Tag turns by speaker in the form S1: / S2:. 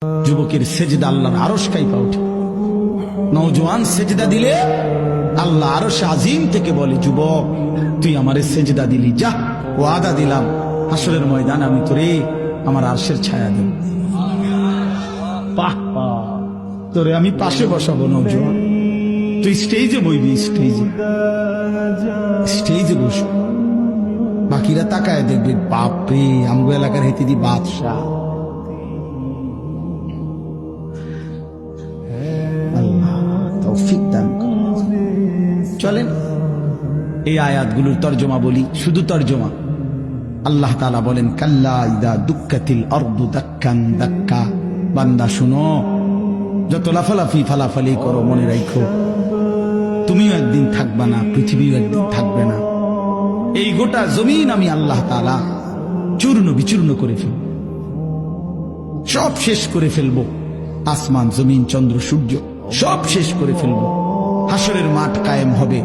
S1: যুবকের সেজদা আল্লাহর আরশ কাঁপা ওঠে। নওজোয়ান সেজদা দিলে আল্লাহ আরশ আজিম থেকে বলে, যুবক তুই আমারে সেজদা দিলি, যা ওয়াদা দিলাম হাসরের ময়দান আমি তোরে আমার আরশের ছায়া দেব। তোরে আমি পাশে বসাবো নওজোয়ান, তুই স্টেজে বইবি, স্টেজে বস, বাকিরা তাকায় দেখবে বাপরে আমগো এলাকার হেতিদি বাদশাহ। চলেন এই আয়াতগুলোর তর্জমা বলি, শুধু তর্জমা। আল্লাহ তাআলা বলেন, কাল্লা ইদা দুক্কাতিল আরদু দাক্কান দাক্কা। বান্দা শুনো, যত লাফালাফি ফালাফালি করো মনে রাখো তুমিও একদিন থাকবা না, পৃথিবীও একদিন থাকবে না। এই গোটা জমিন আমি আল্লাহ তাআলা চূর্ণ বিচূর্ণ করে ফেলব, সব শেষ করে ফেলবো। আসমান জমিন চন্দ্র সূর্য সব শেষ করে ফেলবো। হাসরের মাঠ কায়েম হবে।